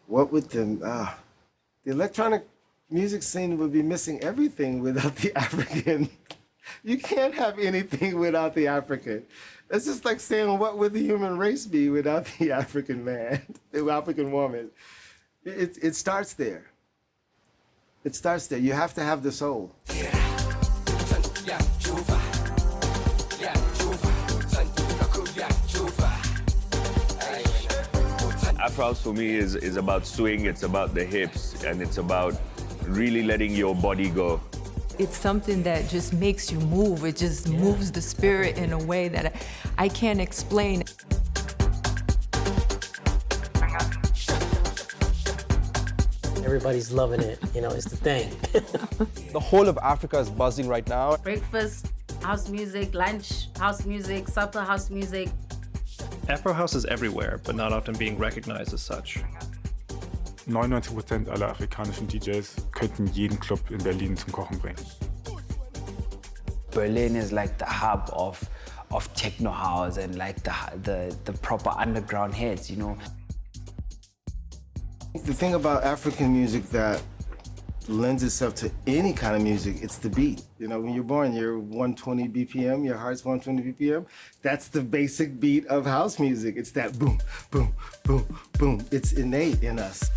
What would the electronic music scene would be missing everything without the African. You can't have anything without the African. It's just like saying, what would the human race be without the African man, the African woman? It starts there. It starts there. You have to have the soul. Afro house for me is about swing, it's about the hips, and it's about really letting your body go. It's something that just makes you move. It just moves the spirit in a way that I can't explain. Everybody's loving it, you know, it's the thing. The whole of Africa is buzzing right now. Breakfast, house music, lunch, house music, supper, house music. Afro house is everywhere, but not often being recognized as such. 99% aller afrikanischen DJs könnten jeden Club in Berlin zum Kochen bringen. Berlin is like the hub of techno house and like the proper underground heads, you know. The thing about African music that lends itself to any kind of music, it's the beat. You know, when you're born, you're 120 BPM, your heart's 120 BPM. That's the basic beat of house music. It's that boom, boom, boom, boom. It's innate in us.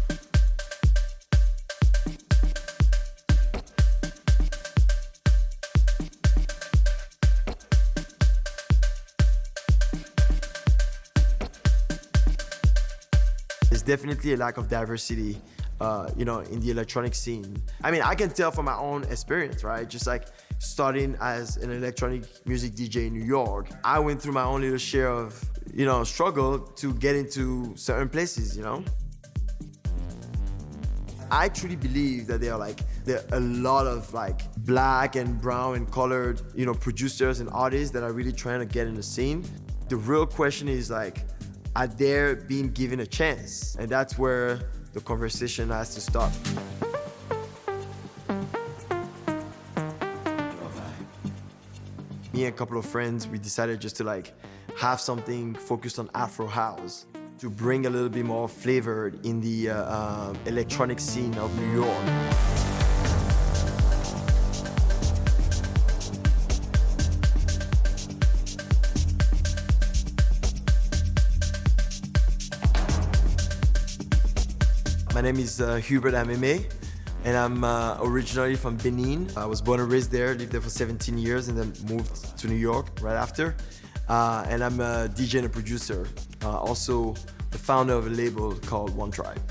There's definitely a lack of diversity, you know, in the electronic scene. I mean, I can tell from my own experience, right? Just like starting as an electronic music DJ in New York, I went through my own little share of, you know, struggle to get into certain places, you know? I truly believe that there are a lot of like black and brown and colored, you know, producers and artists that are really trying to get in the scene. The real question is like, are they being given a chance? And that's where the conversation has to start. Me and a couple of friends, we decided just to like have something focused on Afro house to bring a little bit more flavor in the electronic scene of New York. My name is Hubert Ameme, and I'm originally from Benin. I was born and raised there, lived there for 17 years, and then moved to New York right after. And I'm a DJ and a producer, also the founder of a label called One Tribe.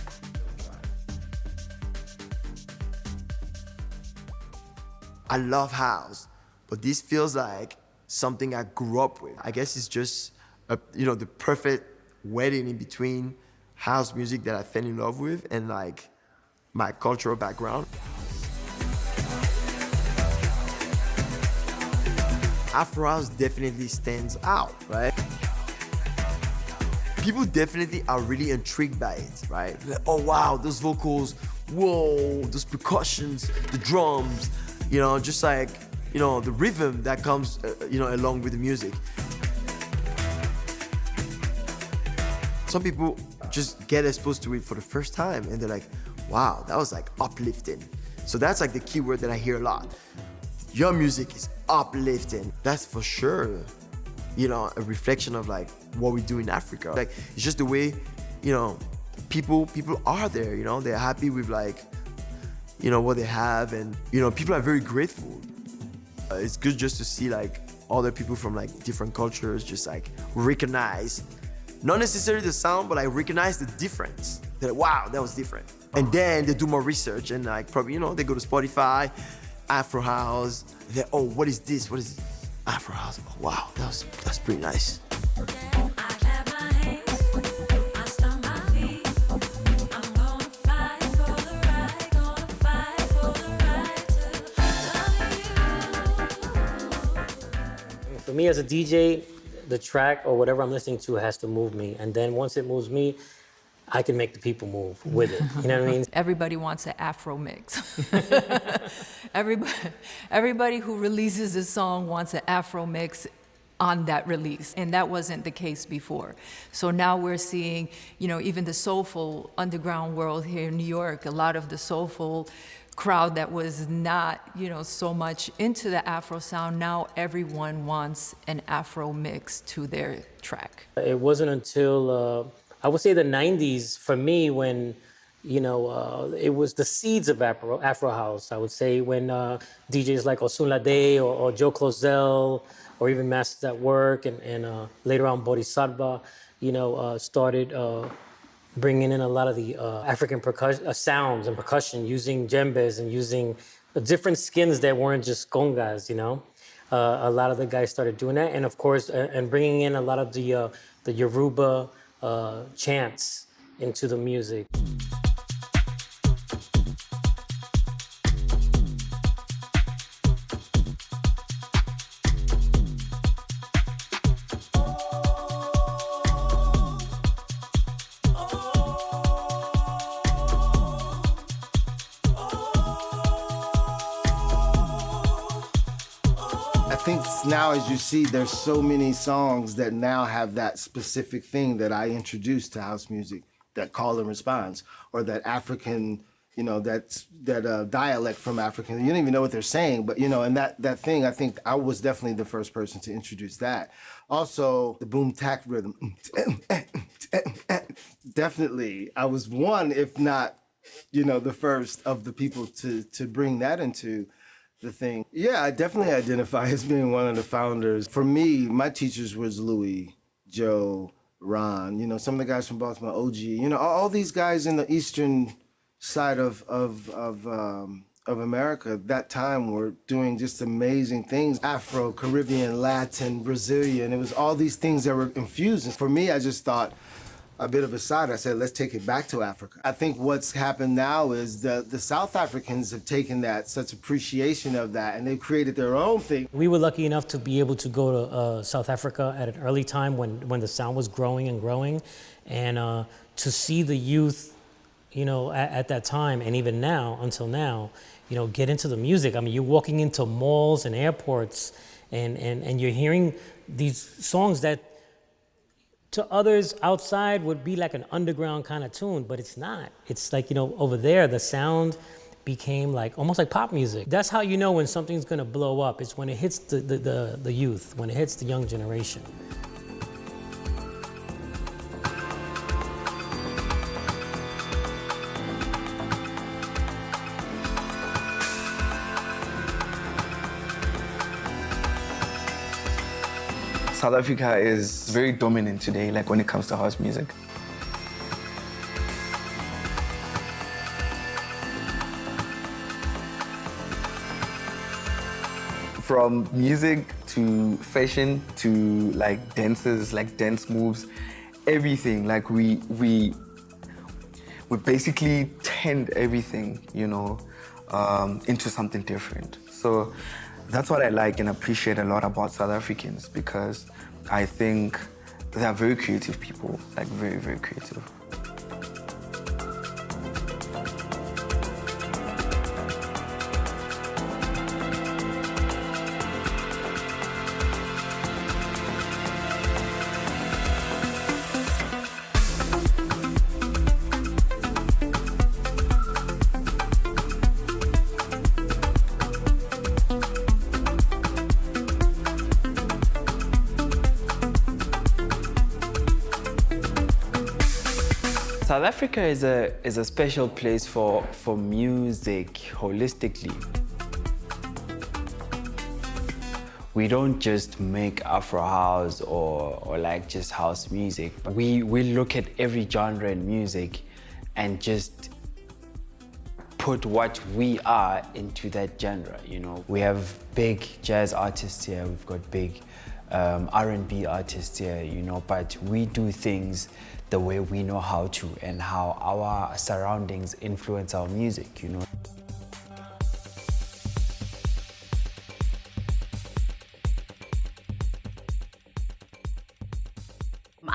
I love house, but this feels like something I grew up with. I guess it's just, you know, the perfect wedding in between house music that I fell in love with and like my cultural background. Afro house definitely stands out, right? People definitely are really intrigued by it, right? Like, oh wow, those vocals, whoa, those percussions, the drums, you know, just like, you know, the rhythm that comes, you know, along with the music. Some people just get exposed to it for the first time and they're like, wow, that was like uplifting. So that's like the key word that I hear a lot. Your music is uplifting. That's for sure, you know, a reflection of like what we do in Africa. Like, it's just the way, you know, people are there, you know, they're happy with like, you know, what they have, and, you know, people are very grateful. It's good just to see like other people from like different cultures just like recognize, not necessarily the sound, but I recognize the difference. They're like, wow, that was different. And then they do more research and like probably, you know, they go to Spotify, Afro house. They're, oh, what is this? What is this? Afro house? Oh, wow, that's pretty nice. For me as a DJ, the track or whatever I'm listening to has to move me. And then once it moves me, I can make the people move with it. You know what I mean? Everybody wants an Afro mix. everybody who releases a song wants an Afro mix on that release, and that wasn't the case before. So now we're seeing, even the soulful underground world here in New York, a lot of the soulful crowd that was not, so much into the Afro sound, now everyone wants an Afro mix to their track. It wasn't until, I would say the 90s for me when, it was the seeds of Afro house, I would say, when DJs like Osunlade or Joe Closell, or even Masters at Work, and later on Bodhisattva, started bringing in a lot of the African percussion sounds and percussion, using djembes and using different skins that weren't just congas. A lot of the guys started doing that, and of course, and bringing in a lot of the Yoruba chants into the music. I think now, as you see, there's so many songs that now have that specific thing that I introduced to house music, that call and response, or that African, that dialect from African. You don't even know what they're saying, but and that thing, I think I was definitely the first person to introduce that. Also, the boom tack rhythm, definitely, I was one, if not, the first of the people to bring that into the thing. Yeah, I definitely identify as being one of the founders. For me, my teachers was Louis, Joe, Ron, some of the guys from Baltimore, OG, all these guys in the eastern side of America that time were doing just amazing things. Afro, Caribbean, Latin, Brazilian, it was all these things that were infused. And for me, I just thought, a bit of a side, I said, let's take it back to Africa. I think what's happened now is the South Africans have taken that, such appreciation of that, and they've created their own thing. We were lucky enough to be able to go to South Africa at an early time when the sound was growing and growing, and to see the youth, at that time, and even now, until now, get into the music. I mean, you're walking into malls and airports, and you're hearing these songs that to others outside would be like an underground kind of tune, but it's not. It's like, over there, the sound became like almost like pop music. That's how you know when something's gonna blow up. It's when it hits the youth, when it hits the young generation. South Africa is very dominant today, like when it comes to house music. From music to fashion to like dances, like dance moves, everything. Like we basically turned everything, into something different. So that's what I like and appreciate a lot about South Africans, because I think they are very creative people, like very, very creative. South Africa is a special place for music holistically. We don't just make Afro house or like just house music. We look at every genre in music and just put what we are into that genre, We have big jazz artists here, we've got big R&B artists here, but we do things the way we know how to and how our surroundings influence our music,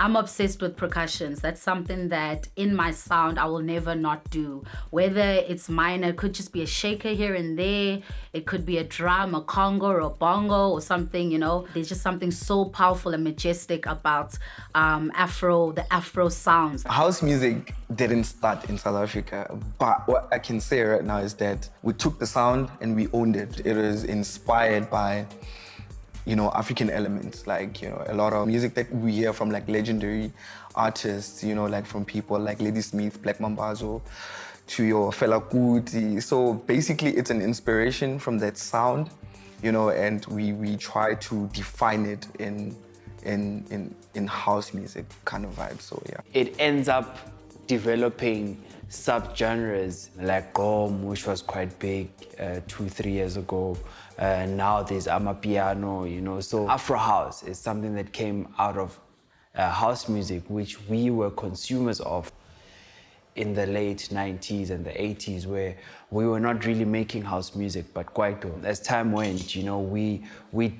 I'm obsessed with percussions. That's something that in my sound I will never not do. Whether it's minor, it could just be a shaker here and there. It could be a drum, a conga, or a bongo, or something, you know. There's just something so powerful and majestic about the Afro sounds. House music didn't start in South Africa, but what I can say right now is that we took the sound and we owned it. It was inspired by, you know, African elements, like, you know, a lot of music that we hear from like legendary artists, you know, like from people like Lady Smith, Black Mambazo, to your Fela Kuti. So basically it's an inspiration from that sound, you know, and we try to define it in house music kind of vibe, so yeah. It ends up developing subgenres like Gom, which was quite big 2-3 years ago. Now there's Amapiano, you know. So Afro house is something that came out of house music, which we were consumers of in the late 90s and the 80s, where we were not really making house music, but Kwaito. As time went, you know, we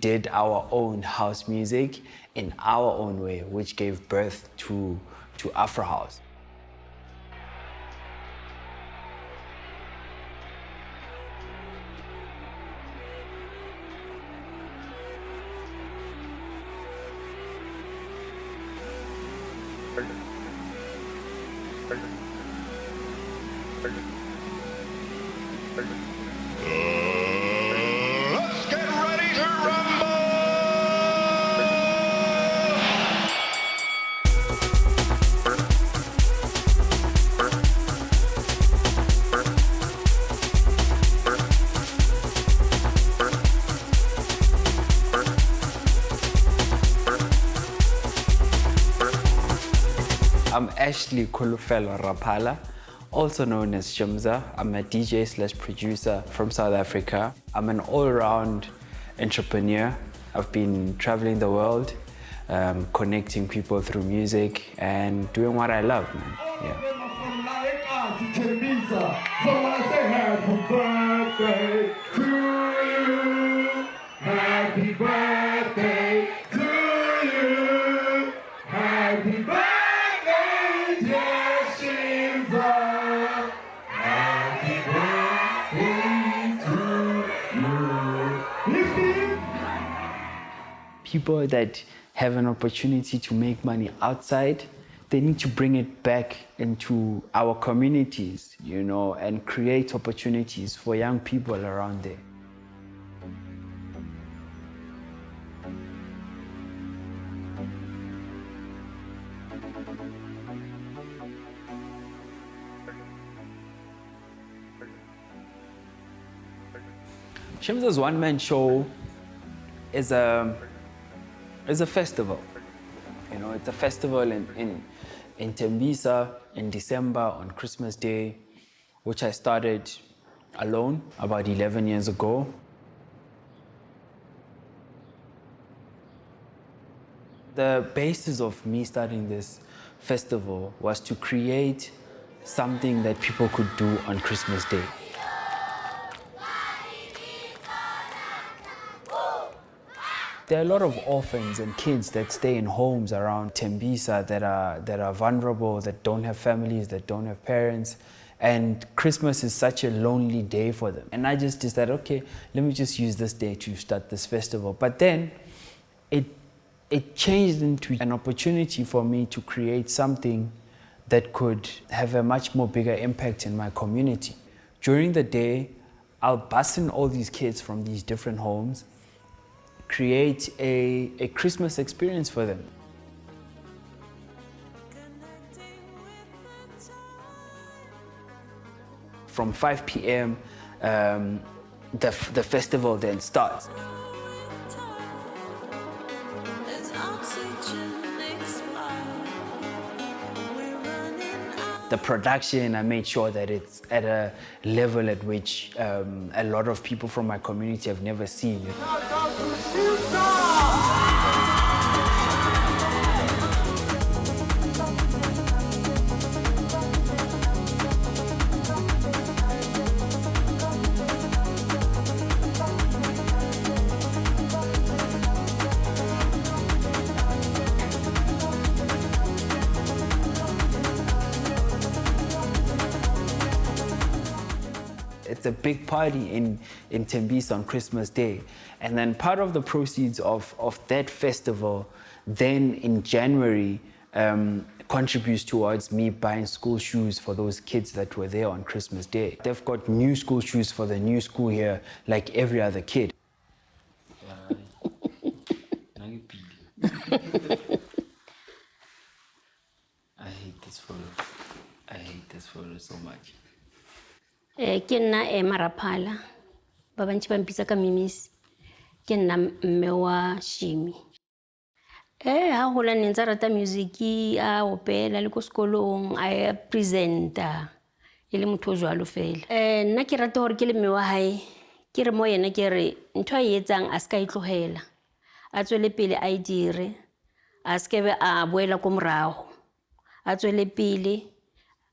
did our own house music in our own way, which gave birth to Afro house. Let's get ready to rumble! I'm Ashley Kulufelo Rapala, also known as Shimza. I'm a DJ/producer from South Africa. I'm an all-round entrepreneur. I've been traveling the world, connecting people through music and doing what I love, man. Yeah. So I say happy birthday to you. Happy birthday to you. Happy birthday, dear Shimza. Happy birthday to you. People that have an opportunity to make money outside, they need to bring it back into our communities, you know, and create opportunities for young people around there. Shimza's one-man show is a festival. You know, it's a festival in Tembisa in December on Christmas Day, which I started alone about 11 years ago. The basis of me starting this festival was to create something that people could do on Christmas Day. There are a lot of orphans and kids that stay in homes around Tembisa that are vulnerable, that don't have families, that don't have parents. And Christmas is such a lonely day for them. And I just decided, okay, let me just use this day to start this festival. But then it changed into an opportunity for me to create something that could have a much more bigger impact in my community. During the day, I'll bus in all these kids from these different homes, create a Christmas experience for them. From 5 p.m., the festival then starts. The production, I made sure that it's at a level at which a lot of people from my community have never seen it. it's a big party in Tembisa on Christmas Day. And then part of the proceeds of that festival, then in January, contributes towards me buying school shoes for those kids that were there on Christmas Day. They've got new school shoes for the new school year, like every other kid. I hate this photo. I hate this photo so much. Ke nna Maraphala ba bantsi ba mpitsa ka Mimisi. Ke nna mme wa Shimi. Ha gola ne ntse rata music a opela le ko sekolong a presenter e le motho jwalo fela. Nna ke rata gore ke le mme wa hae ke re mo yena ke re ntho a etsang a ska itlogela a tswele pele a dire a skebe a boela ko morago a tswele pele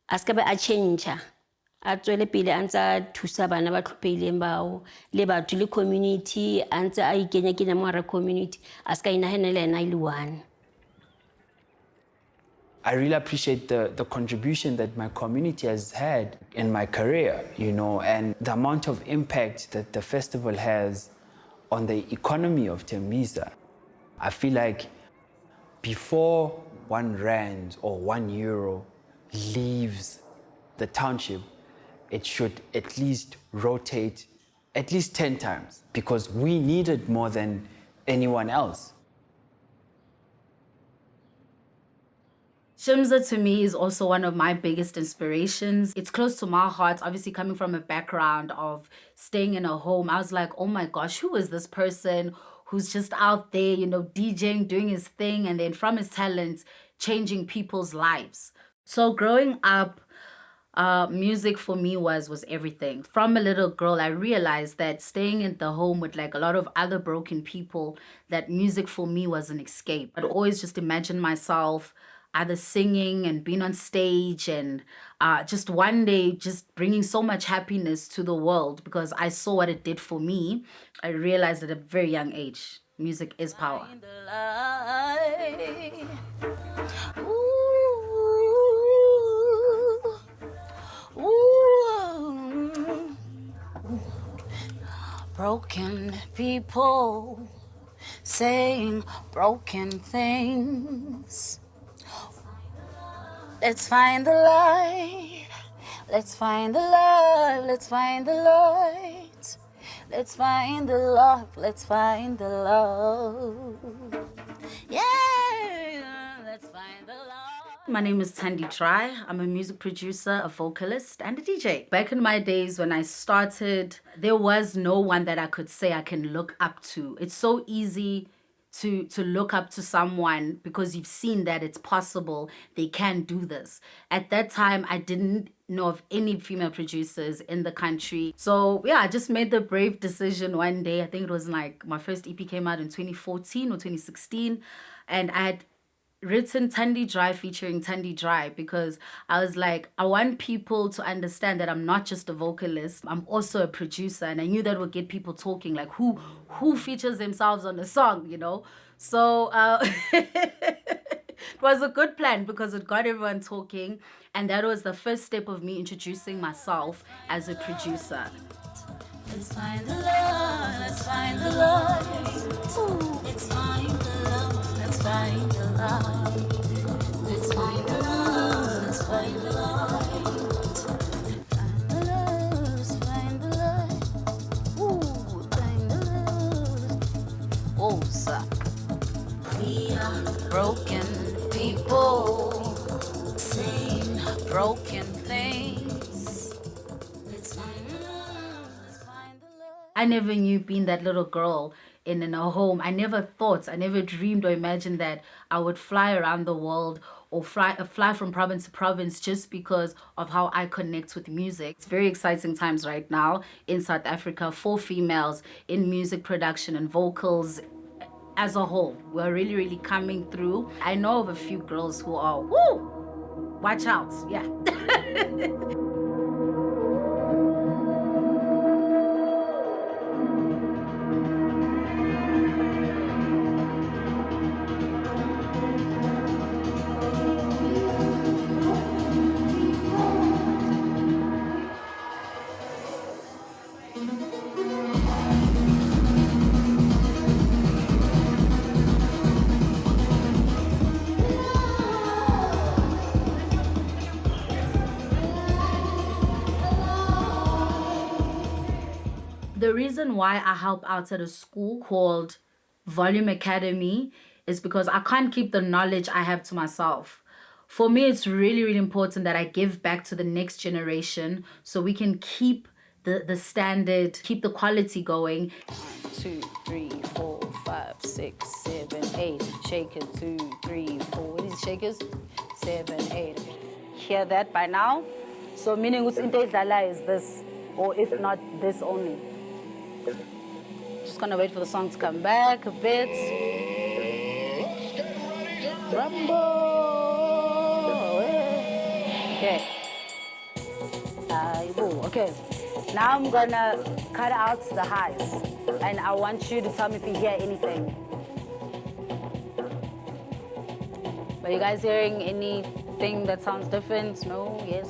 a skebe a change a tswele pele a ntse thusa bana ba tlhopeileng bao le batho le community a ntse a ikenya mo ra community a ska inahenela ena ile one. I really appreciate the contribution that my community has had in my career, you know, and the amount of impact that the festival has on the economy of Tembisa. I feel like before R1 or €1 leaves the township, it should at least rotate at least 10 times because we need it more than anyone else. Shimza to me is also one of my biggest inspirations. It's close to my heart, obviously coming from a background of staying in a home. I was like, oh my gosh, who is this person who's just out there, you know, DJing, doing his thing, and then from his talents, changing people's lives. So growing up, music for me was everything. From a little girl, I realized that staying in the home with like a lot of other broken people, that music for me was an escape. I'd always just imagine myself either singing and being on stage and just one day just bringing so much happiness to the world because I saw what it did for me. I realized at a very young age, music is power. Broken people saying broken things. Let's find the light. Let's find the light. Let's find the light. Let's find the love. Let's find the love. Yeah, let's find the love. My name is Thandi Dry. I'm a music producer, a vocalist, and a DJ. Back in my days when I started, there was no one that I could say I can look up to. It's so easy to look up to someone because you've seen that it's possible, they can do this. At that time, I didn't know of any female producers in the country. So yeah, I just made the brave decision one day. I think it was like my first EP came out in 2014 or 2016. And I had written Thandi Dry featuring Thandi Dry because I was like, I want people to understand that I'm not just a vocalist, I'm also a producer, and I knew that would get people talking, like who features themselves on a song, you know? So it was a good plan because it got everyone talking, and that was the first step of me introducing myself as a producer. Let's find the love, let's find the love. Ooh. Let's find the love, let's find the love. Let's find the love, let's find the love. Find the love, let's find the love. Ooh, find the love. Oh, sir. We are broken people saying broken things. Let's find the love, let's find the love. I never knew being that little girl in a home. I never dreamed or imagined that I would fly around the world or fly from province to province just because of how I connect with music. It's very exciting times right now in South Africa for females in music production and vocals as a whole. We're really, really coming through. I know of a few girls who are, woo, watch out, yeah. The reason why I help out at a school called Volume Academy is because I can't keep the knowledge I have to myself. For me, it's really, really important that I give back to the next generation so we can keep the standard, keep the quality going. 2, 3, 4, 5, 6, 7, 8. Shake it, 2, 3, 4. What is shakers? 7, 8. Hear that by now? So meaning what's in the is this, or if not this only. Just gonna wait for the song to come back a bit. Rumble. Okay. Okay. Now I'm gonna cut out the highs, and I want you to tell me if you hear anything. Are you guys hearing anything that sounds different? No? Yes?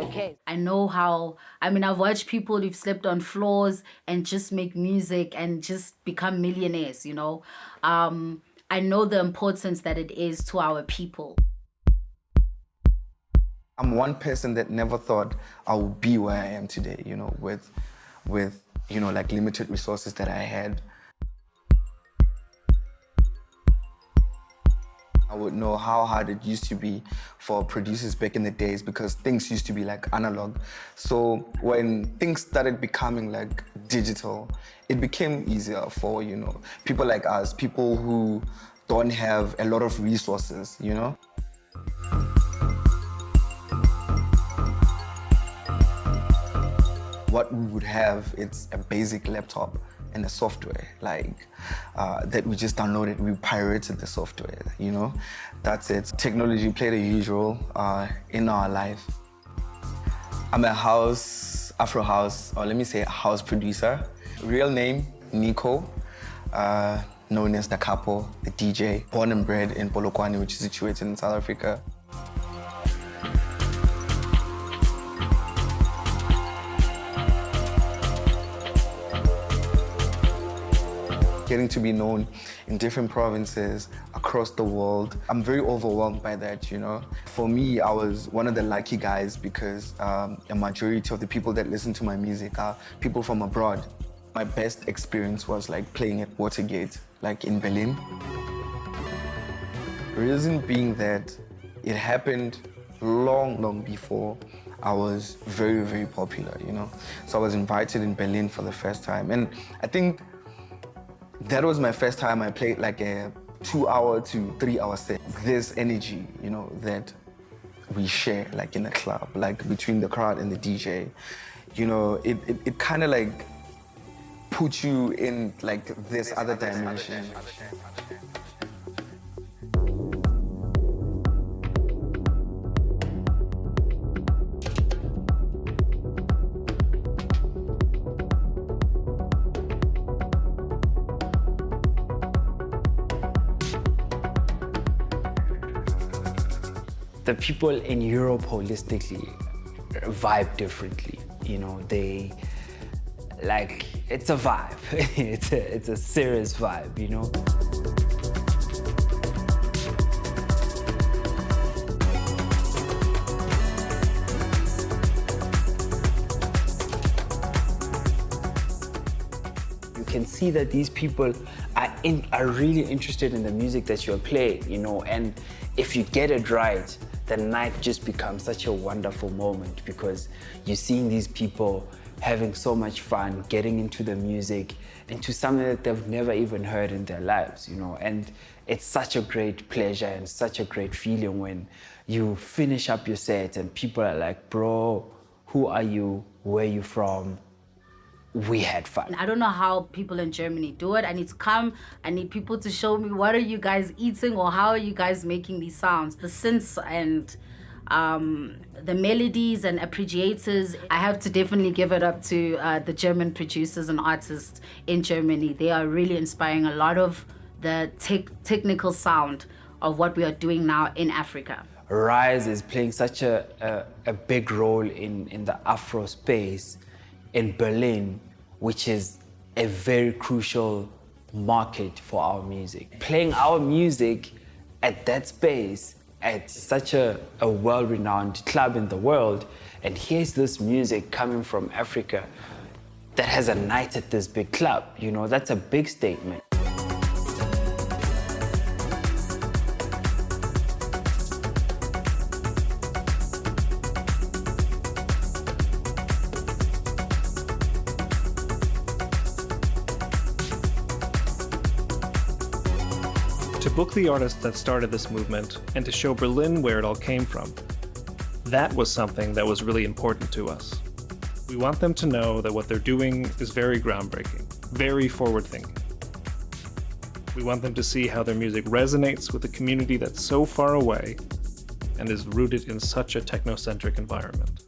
Okay. I know how, I've watched people who've slept on floors and just make music and just become millionaires, you know? I know the importance that it is to our people. I'm one person that never thought I would be where I am today, you know, with you know, like limited resources that I had. I would know how hard it used to be for producers back in the days because things used to be like analog. So when things started becoming like digital, it became easier for, you know, people like us, people who don't have a lot of resources, you know? What we would have, it's a basic laptop and a software, like that we just downloaded, we pirated the software, you know? That's it. Technology played a huge role in our life. I'm a Afro house, or let me say house producer. Real name, Nico, known as the Capo, the DJ, born and bred in Polokwane, which is situated in South Africa. Getting to be known in different provinces across the world. I'm very overwhelmed by that, you know. For me, I was one of the lucky guys because a majority of the people that listen to my music are people from abroad. My best experience was like playing at Watergate, like in Berlin. The reason being that it happened long before I was very, very popular, you know. So I was invited in Berlin for the first time. And I think that was my first time I played like a 2-hour to 3-hour set. This energy, you know, that we share like in a club, like between the crowd and the DJ, you know, it kind of like puts you in like this other dimension. The people in Europe holistically vibe differently, you know, they, like, it's a vibe, it's a serious vibe, you know. You can see that these people are really interested in the music that you're playing, you know, and if you get it right, the night just becomes such a wonderful moment because you're seeing these people having so much fun, getting into the music, into something that they've never even heard in their lives, you know, and it's such a great pleasure and such a great feeling when you finish up your set and people are like, bro, who are you? Where are you from? We had fun. I don't know how people in Germany do it. I need to come. I need people to show me what are you guys eating or how are you guys making these sounds. The synths and the melodies and appreciators. I have to definitely give it up to the German producers and artists in Germany. They are really inspiring a lot of the technical sound of what we are doing now in Africa. Rise is playing such a big role in the Afro space in Berlin, which is a very crucial market for our music. Playing our music at that space at such a well-renowned club in the world, and here's this music coming from Africa that has a night at this big club. You know, that's a big statement. To book the artists that started this movement and to show Berlin where it all came from, that was something that was really important to us. We want them to know that what they're doing is very groundbreaking, very forward-thinking. We want them to see how their music resonates with a community that's so far away and is rooted in such a technocentric environment.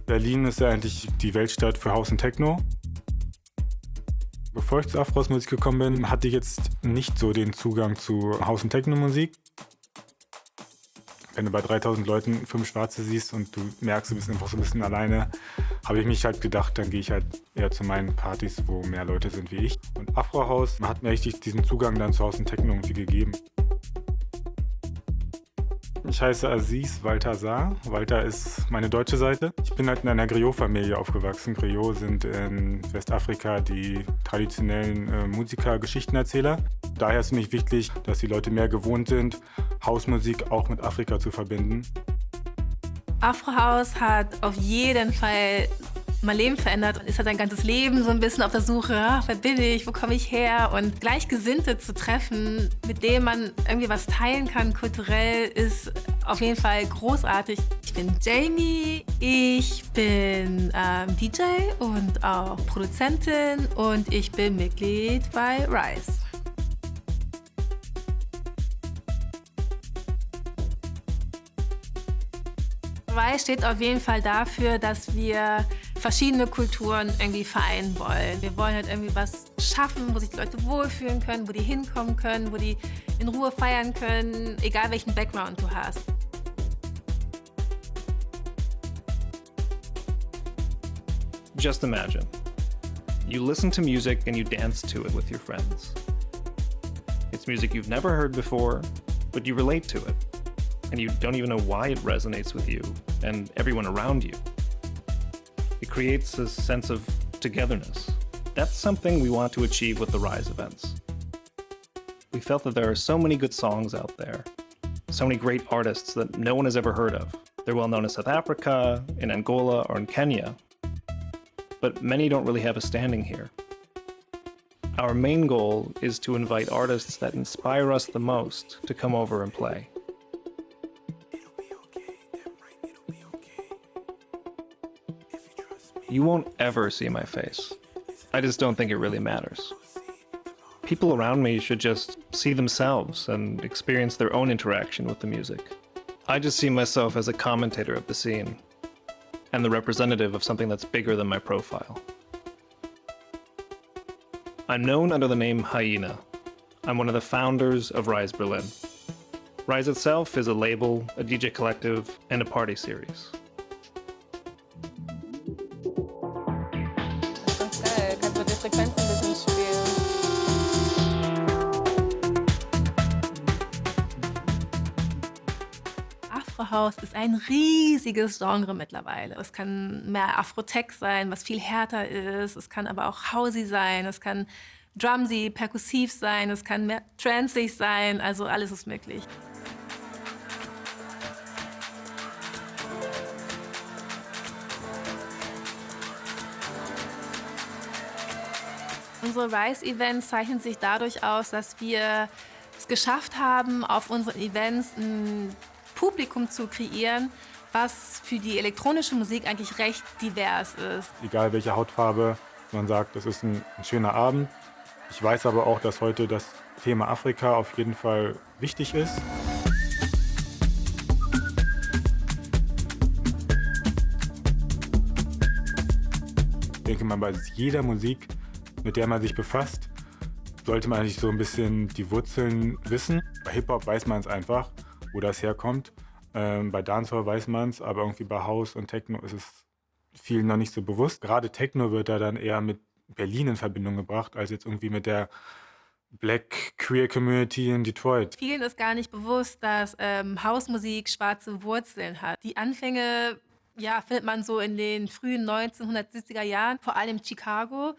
Berlin ist ja eigentlich die Weltstadt für House und Techno. Bevor ich zu Afros Musik gekommen bin, hatte ich jetzt nicht so den Zugang zu House- und Techno-Musik. Wenn du bei 3000 Leuten 5 Schwarze siehst und du merkst, du bist einfach so ein bisschen alleine, habe ich mich halt gedacht, dann gehe ich halt eher zu meinen Partys, wo mehr Leute sind wie ich. Und Afro House hat mir richtig diesen Zugang dann zu House und Techno irgendwie gegeben. Ich heiße Aziz Walter Saar. Walter ist meine deutsche Seite. Ich bin halt in einer Griot-Familie aufgewachsen. Griot sind in Westafrika die traditionellen Musiker, Geschichtenerzähler. Daher ist für mich wichtig, dass die Leute mehr gewohnt sind, Hausmusik auch mit Afrika zu verbinden. Afro House hat auf jeden Fall mein Leben verändert und ist halt ein ganzes Leben so ein bisschen auf der Suche, wer bin ich, wo komme ich her, und Gleichgesinnte zu treffen, mit denen man irgendwie was teilen kann kulturell, ist auf jeden Fall großartig. Ich bin Jamie, ich bin DJ und auch Produzentin und ich bin Mitglied bei Rise. Rise steht auf jeden Fall dafür, dass wir verschiedene Kulturen irgendwie vereinen wollen. Wir wollen halt irgendwie was schaffen, wo sich die Leute wohlfühlen können, wo die hinkommen können, wo die in Ruhe feiern können, egal welchen Background du hast. Just imagine. You listen to music and you dance to it with your friends. It's music you've never heard before, but you relate to it. And you don't even know why it resonates with you and everyone around you. It creates a sense of togetherness. That's something we want to achieve with the Rise events. We felt that there are so many good songs out there, so many great artists that no one has ever heard of. They're well known in South Africa, in Angola, or in Kenya, but many don't really have a standing here. Our main goal is to invite artists that inspire us the most to come over and play. You won't ever see my face. I just don't think it really matters. People around me should just see themselves and experience their own interaction with the music. I just see myself as a commentator of the scene and the representative of something that's bigger than my profile. I'm known under the name Hyena. I'm one of the founders of Rise Berlin. Rise itself is a label, a DJ collective, and a party series. Afro House ist ein riesiges Genre mittlerweile. Es kann mehr Afro-Tech sein, was viel härter ist. Es kann aber auch Housey sein. Es kann Drumsy, perkussiv sein. Es kann mehr Trancig sein. Also alles ist möglich. Unsere Rise-Events zeichnen sich dadurch aus, dass wir es geschafft haben, auf unseren Events ein Publikum zu kreieren, was für die elektronische Musik eigentlich recht divers ist. Egal welche Hautfarbe, man sagt, das ist ein schöner Abend. Ich weiß aber auch, dass heute das Thema Afrika auf jeden Fall wichtig ist. Ich denke mal, bei jeder Musik, mit der man sich befasst, sollte man eigentlich so ein bisschen die Wurzeln wissen. Bei Hip-Hop weiß man es einfach, wo das herkommt. Bei Dancehall weiß man es, aber irgendwie bei House und Techno ist es vielen noch nicht so bewusst. Gerade Techno wird da dann eher mit Berlin in Verbindung gebracht, als jetzt irgendwie mit der Black Queer Community in Detroit. Vielen ist gar nicht bewusst, dass Hausmusik schwarze Wurzeln hat. Die Anfänge findet man so in den frühen 1970er Jahren, vor allem in Chicago,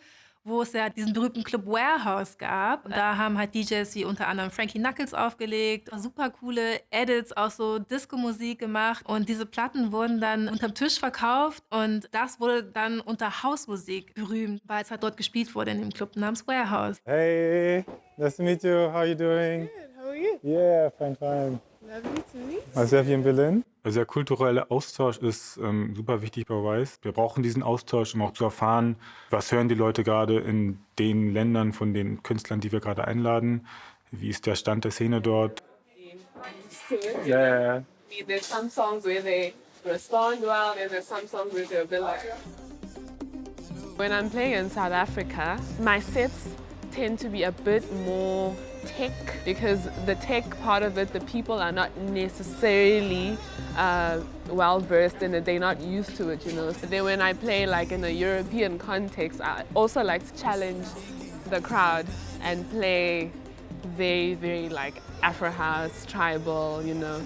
wo es ja diesen berühmten Club Warehouse gab. Und da haben halt DJs wie unter anderem Frankie Knuckles aufgelegt, super coole Edits, auch so Disco-Musik gemacht. Und diese Platten wurden dann unterm Tisch verkauft und das wurde dann unter Hausmusik berühmt, weil es halt dort gespielt wurde in dem Club namens Warehouse. Hey, nice to meet you. How are you doing? Good, how are you? Yeah, fine. Lovely to meet you. Also hier in Berlin. Also der kulturelle Austausch ist super wichtig bei Wise. Wir brauchen diesen Austausch, um auch zu erfahren, was hören die Leute gerade in den Ländern von den Künstlern, die wir gerade einladen. Wie ist der Stand der Szene dort? Yeah. There's some songs where they respond well, and there's some songs where they're a bit like... When I'm playing in South Africa, my sets tend to be a bit more tech, because the tech part of it, the people are not necessarily well versed in it, they're not used to it, you know. So then when I play like in a European context, I also like to challenge the crowd and play very, very like Afro house, tribal, you know.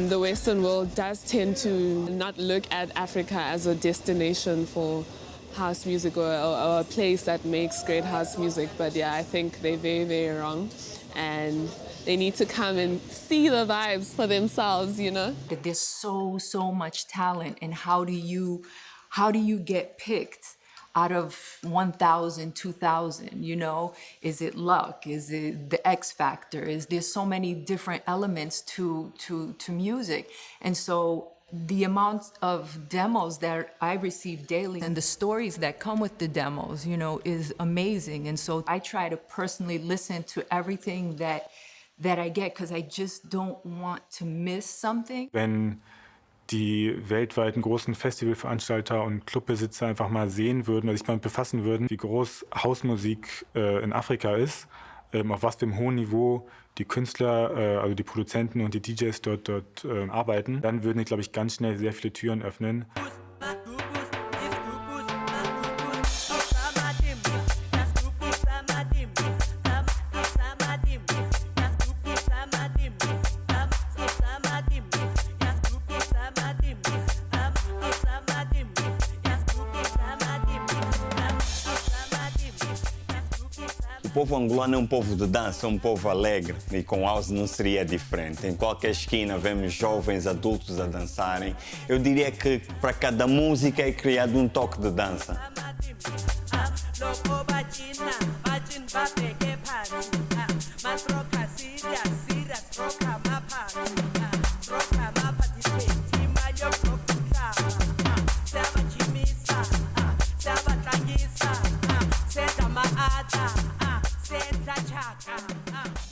The Western world does tend to not look at Africa as a destination for house music or a place that makes great house music. But yeah, I think they're very, very wrong. And they need to come and see the vibes for themselves, you know? There's so much talent, and how do you get picked out of 1,000, 2,000, you know? Is it luck? Is it the X factor? There's so many different elements to music. And so the amount of demos that I receive daily and the stories that come with the demos, you know, is amazing. And so I try to personally listen to everything that I get, because I just don't want to miss something. Wenn die weltweiten großen Festivalveranstalter und Clubbesitzer einfach mal sehen würden, oder sich mal befassen würden, wie groß Hausmusik in Afrika ist, auf was für einem hohen Niveau die Künstler, also die Produzenten und die DJs dort arbeiten, dann würden die, glaube ich, ganz schnell sehr viele Türen öffnen. O povo angolano é um povo de dança, é um povo alegre, e com house não seria diferente. Em qualquer esquina vemos jovens adultos a dançarem. Eu diria que para cada música é criado um toque de dança.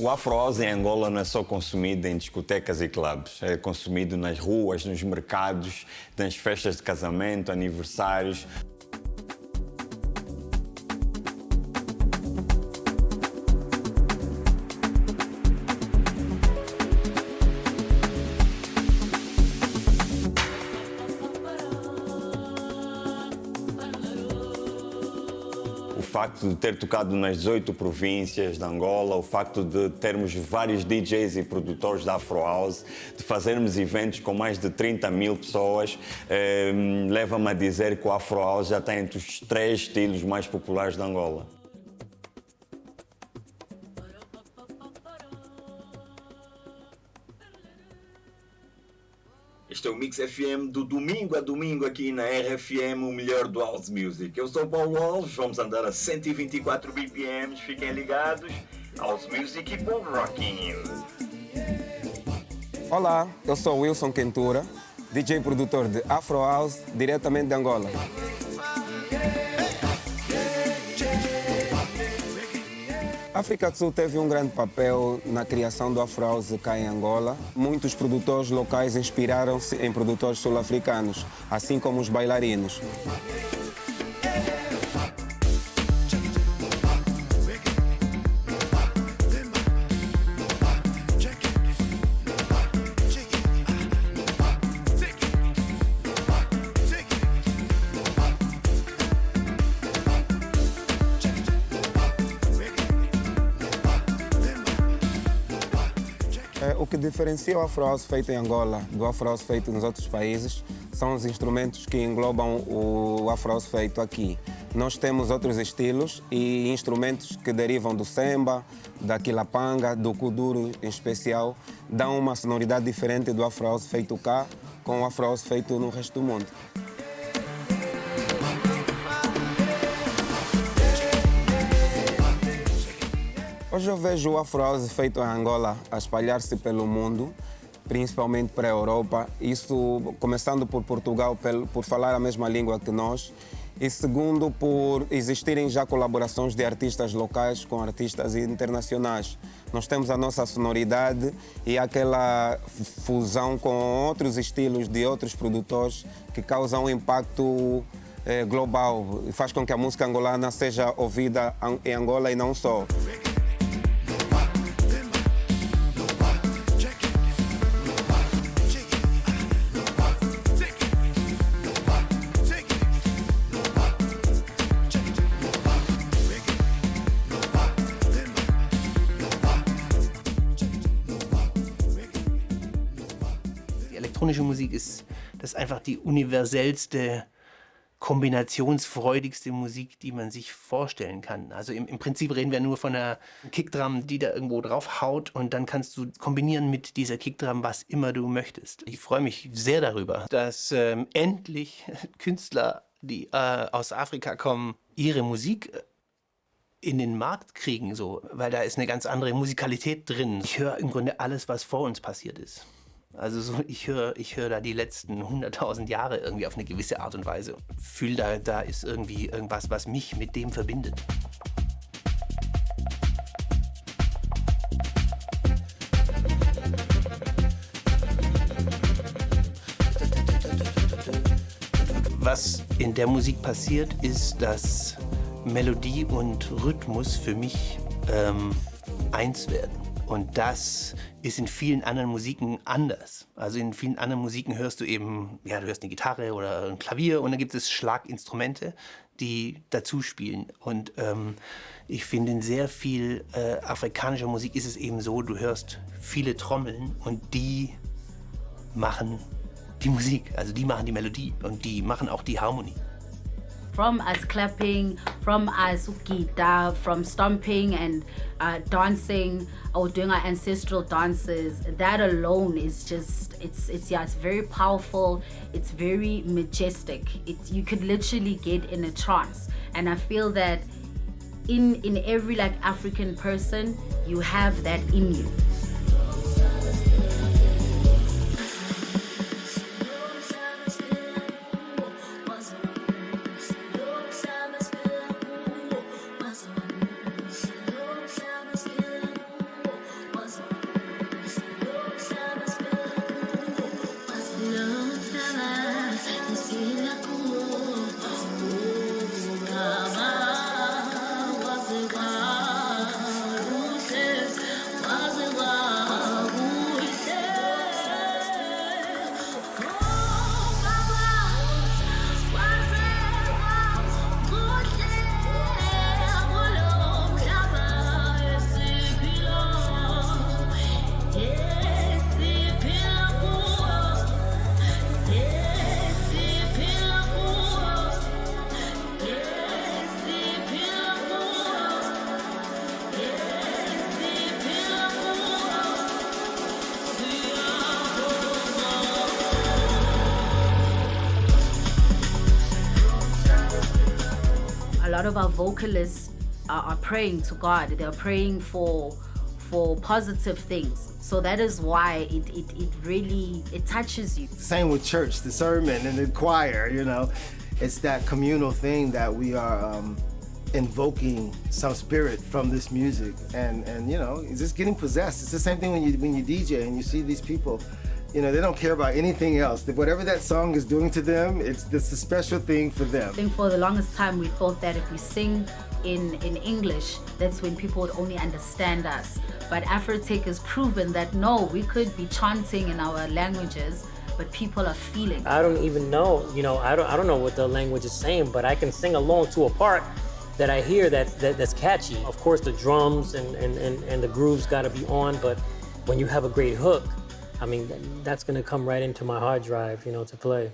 O Afro House em Angola não é só consumido em discotecas e clubes, é consumido nas ruas, nos mercados, nas festas de casamento, aniversários. O facto de ter tocado nas 18 províncias de Angola, o facto de termos vários DJs e produtores da Afro House, de fazermos eventos com mais de 30 mil pessoas, leva-me a dizer que o Afro House já está entre os 3 estilos mais populares de Angola. Este é o Mix FM do domingo a domingo aqui na RFM, o melhor do House Music. Eu sou o Paulo Alves, vamos andar a 124 BPMs, fiquem ligados. House Music e bom rocking. Olá, eu sou o Wilson Quentura, DJ e produtor de Afro House, diretamente de Angola. A África do Sul teve grande papel na criação do Afro House cá em Angola. Muitos produtores locais inspiraram-se em produtores sul-africanos, assim como os bailarinos. O que diferencia o Afro House feito em Angola do Afro House feito nos outros países são os instrumentos que englobam o Afro House feito aqui. Nós temos outros estilos e instrumentos que derivam do semba, da quilapanga, do kuduro em especial, dão uma sonoridade diferente do Afro House feito cá com o Afro House feito no resto do mundo. Hoje eu vejo o Afro House feito em Angola a espalhar-se pelo mundo, principalmente para a Europa. Isso começando por Portugal, por falar a mesma língua que nós. E segundo, por existirem já colaborações de artistas locais com artistas internacionais. Nós temos a nossa sonoridade e aquela fusão com outros estilos de outros produtores que causam um impacto global e faz com que a música angolana seja ouvida em Angola e não só. Elektronische Musik ist das einfach die universellste, kombinationsfreudigste Musik, die man sich vorstellen kann. Also im Prinzip reden wir nur von einer Kickdrum, die da irgendwo drauf haut und dann kannst du kombinieren mit dieser Kickdrum, was immer du möchtest. Ich freue mich sehr darüber, dass endlich Künstler, die aus Afrika kommen, ihre Musik in den Markt kriegen, so, weil da ist eine ganz andere Musikalität drin. Ich höre im Grunde alles, was vor uns passiert ist. Also so, ich höre da die letzten 100.000 Jahre irgendwie auf eine gewisse Art und Weise. Fühle, da ist irgendwie irgendwas, was mich mit dem verbindet. Was in der Musik passiert, ist, dass Melodie und Rhythmus für mich eins werden. Und das ist in vielen anderen Musiken anders. Also in vielen anderen Musiken hörst du eben, ja, du hörst eine Gitarre oder ein Klavier und dann gibt es Schlaginstrumente, die dazu spielen. Und ich finde, in sehr viel afrikanischer Musik ist es eben so, du hörst viele Trommeln und die machen die Musik, also die machen die Melodie und die machen auch die Harmonie. From us clapping, from us gita, from stomping and dancing or doing our ancestral dances, that alone is just, it's very powerful, it's very majestic. You could literally get in a trance. And I feel that in every like African person, you have that in you. A lot of our vocalists are praying to God. They're praying for positive things. So that is why it really touches you. Same with church, the sermon and the choir, you know. It's that communal thing that we are invoking some spirit from this music, and you know, it's just getting possessed. It's the same thing when you DJ and you see these people, you know, they don't care about anything else. Whatever that song is doing to them, it's a special thing for them. I think for the longest time we thought that if we sing in English, that's when people would only understand us. But Afrotech has proven that no, we could be chanting in our languages, but people are feeling. I don't even know, you know, I don't know what the language is saying, but I can sing along to a part that I hear that's catchy. Of course, the drums and the grooves got to be on, but when you have a great hook, I mean, that's gonna come right into my hard drive, you know, to play.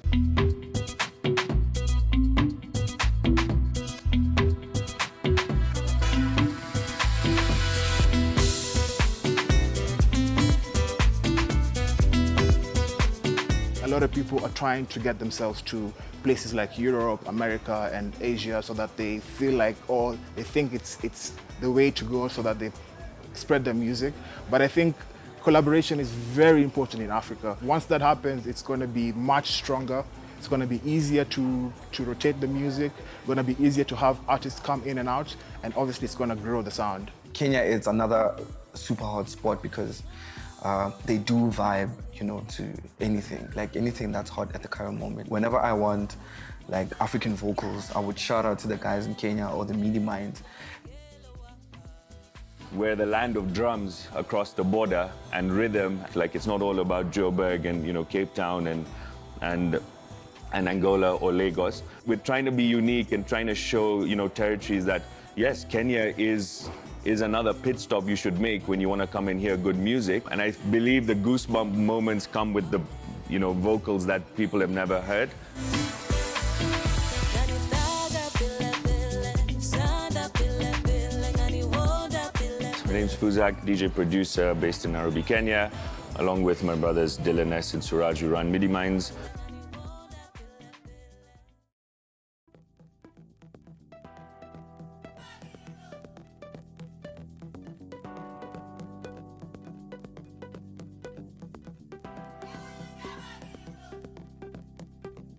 A lot of people are trying to get themselves to places like Europe, America, and Asia so that they feel like, or they think it's the way to go so that they spread their music. But I think collaboration is very important in Africa. Once that happens, it's going to be much stronger. It's going to be easier to rotate the music, going to be easier to have artists come in and out, and obviously it's going to grow the sound. Kenya is another super hot spot because they do vibe, you know, to anything, like anything that's hot at the current moment. Whenever I want like African vocals, I would shout out to the guys in Kenya or the MIDI Minds. We're the land of drums across the border and rhythm. Like, it's not all about Joburg and, you know, Cape Town and Angola or Lagos. We're trying to be unique and trying to show, you know, territories that, yes, Kenya is another pit stop you should make when you want to come and hear good music. And I believe the goosebump moments come with the, you know, vocals that people have never heard. My name's Fuzak, DJ producer based in Nairobi, Kenya, along with my brothers Dylan S and Suraj, who run MIDI Minds.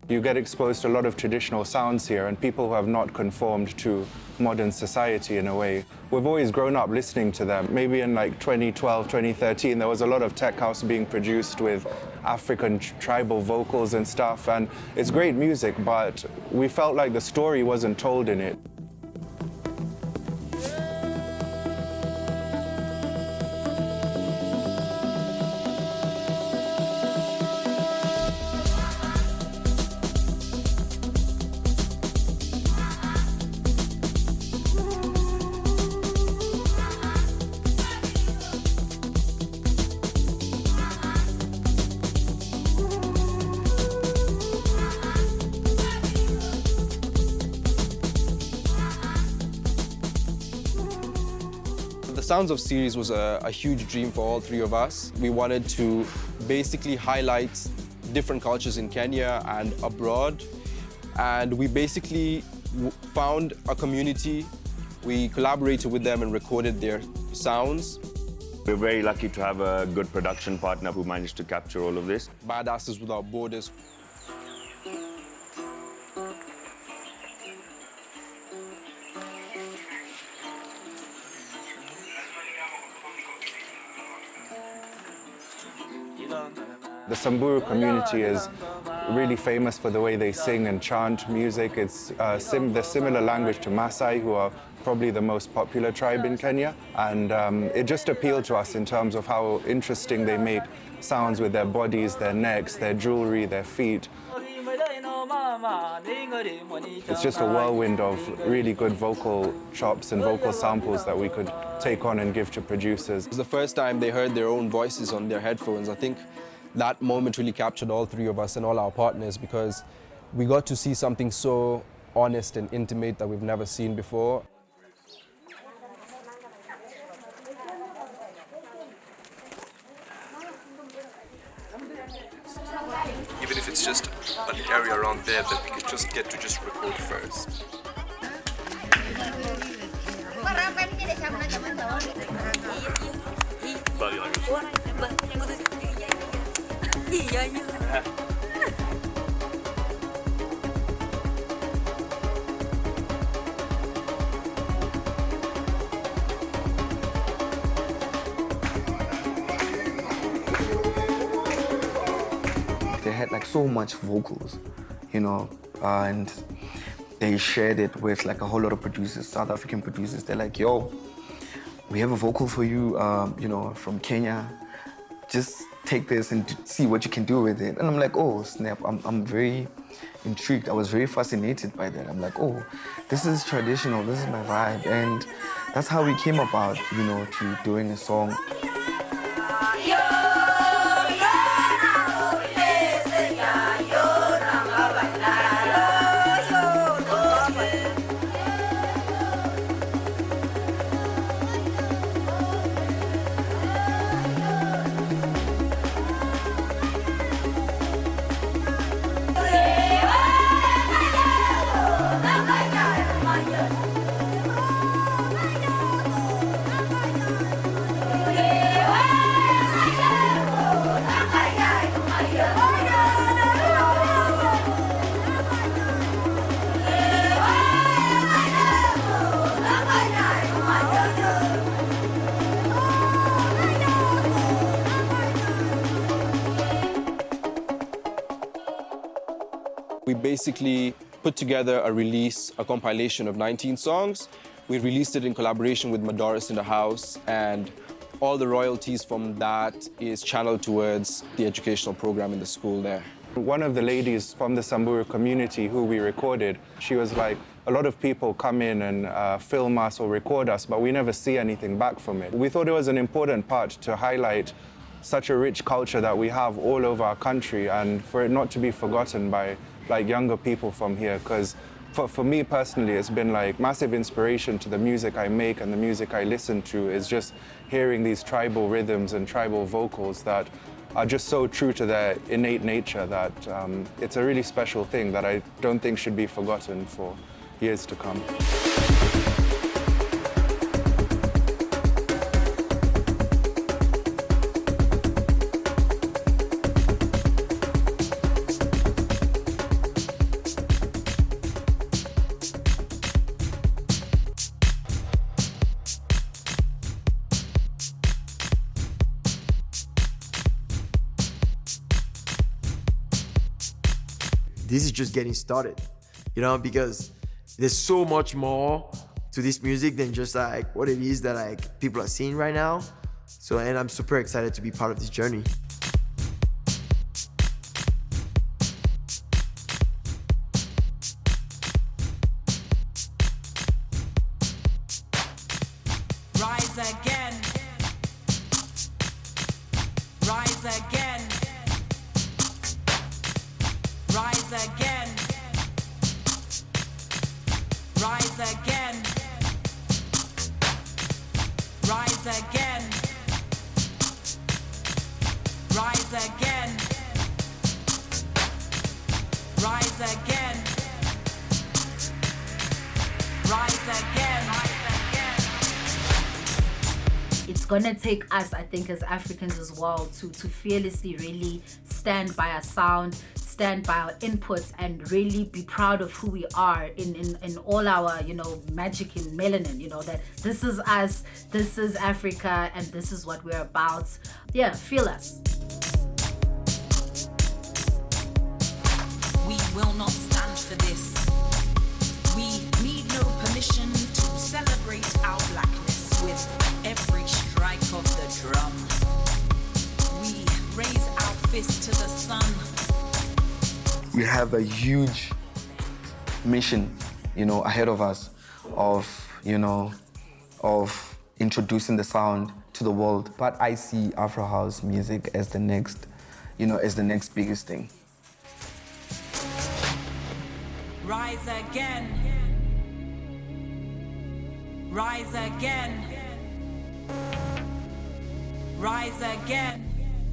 You get exposed to a lot of traditional sounds here and people who have not conformed to modern society in a way. We've always grown up listening to them. Maybe in like 2012, 2013, there was a lot of tech house being produced with African tribal vocals and stuff, and it's great music, but we felt like the story wasn't told in it. The Sounds of series was a huge dream for all three of us. We wanted to basically highlight different cultures in Kenya and abroad. And we basically found a community. We collaborated with them and recorded their sounds. We're very lucky to have a good production partner who managed to capture all of this. Badasses Without Borders. The Samburu community is really famous for the way they sing and chant music. It's the similar language to Maasai, who are probably the most popular tribe in Kenya. And it just appealed to us in terms of how interesting they make sounds with their bodies, their necks, their jewelry, their feet. It's just a whirlwind of really good vocal chops and vocal samples that we could take on and give to producers. It was the first time they heard their own voices on their headphones. I think that moment really captured all three of us and all our partners, because we got to see something so honest and intimate that we've never seen before. Even if it's just an area around there that we could just get to just record first. Body language. had like so much vocals, you know, and they shared it with like a whole lot of producers, South African producers. They're like, yo, we have a vocal for you, you know, from Kenya. Just take this and see what you can do with it. And I'm like, oh, snap, I'm very intrigued. I was very fascinated by that. I'm like, oh, this is traditional, this is my vibe. And that's how we came about, you know, to doing a song. We basically put together a release, a compilation of 19 songs. We released it in collaboration with Madoris in the house, and all the royalties from that is channeled towards the educational program in the school there. One of the ladies from the Samburu community who we recorded, she was like, a lot of people come in and film us or record us, but we never see anything back from it. We thought it was an important part to highlight such a rich culture that we have all over our country, and for it not to be forgotten by like younger people from here, because for me personally, it's been like massive inspiration to the music I make and the music I listen to is just hearing these tribal rhythms and tribal vocals that are just so true to their innate nature that it's a really special thing that I don't think should be forgotten for years to come. This is just getting started, you know, because there's so much more to this music than just like what it is that like people are seeing right now. So, and I'm super excited to be part of this journey. Rise again. Rise again. Rise again. Rise again. Rise again. Rise again. Rise again. Rise again. It's gonna take us, I think, as Africans as well, to fearlessly really stand by our sound, stand by our inputs, and really be proud of who we are in all our, you know, magic and melanin, you know, that this is us, this is Africa, and this is what we're about. Yeah, feel us. We will not stand for this. We need no permission to celebrate our blackness with every strike of the drum. We raise our fist to the sun. We have a huge mission, you know, ahead of us of, you know, of introducing the sound to the world. But I see Afro house music as the next, you know, as the next biggest thing. Rise again. Rise again. Rise again.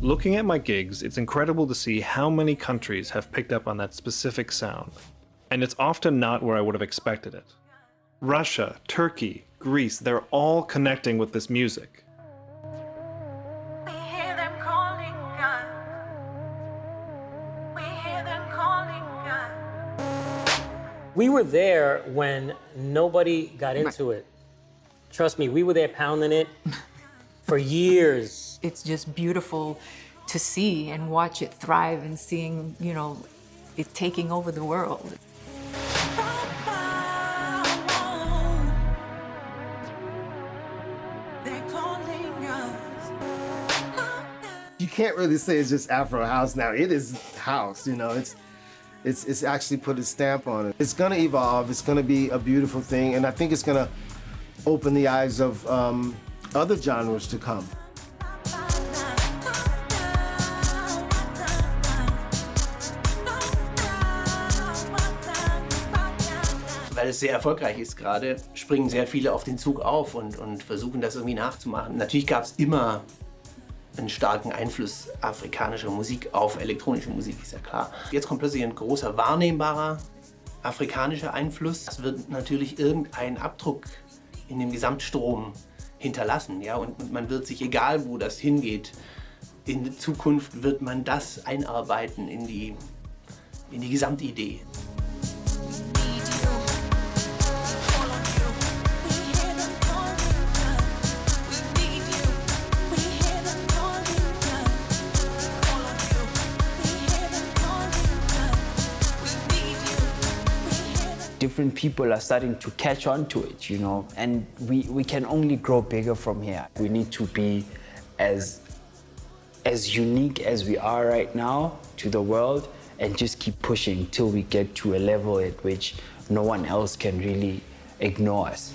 Looking at my gigs, it's incredible to see how many countries have picked up on that specific sound. And it's often not where I would have expected it. Russia, Turkey, Greece, they're all connecting with this music. We hear them calling God. We hear them calling God. We were there when nobody got into it. Trust me, we were there pounding it for years. It's just beautiful to see and watch it thrive and seeing, you know, it taking over the world. You can't really say it's just Afro house now. It is house, you know. It's actually put a stamp on it. It's gonna evolve. It's gonna be a beautiful thing, and I think it's gonna open the eyes of other genres to come. Weil es sehr erfolgreich ist gerade, springen sehr viele auf den Zug auf und versuchen das irgendwie nachzumachen. Natürlich gab es immer einen starken Einfluss afrikanischer Musik auf elektronische Musik, ist ja klar. Jetzt kommt plötzlich ein großer wahrnehmbarer afrikanischer Einfluss. Es wird natürlich irgendein Abdruck in dem Gesamtstrom hinterlassen, ja, und man wird sich, egal wo das hingeht, in Zukunft wird man das einarbeiten in die Gesamtidee. Different people are starting to catch on to it, you know, and we can only grow bigger from here. We need to be as unique as we are right now to the world and just keep pushing till we get to a level at which no one else can really ignore us.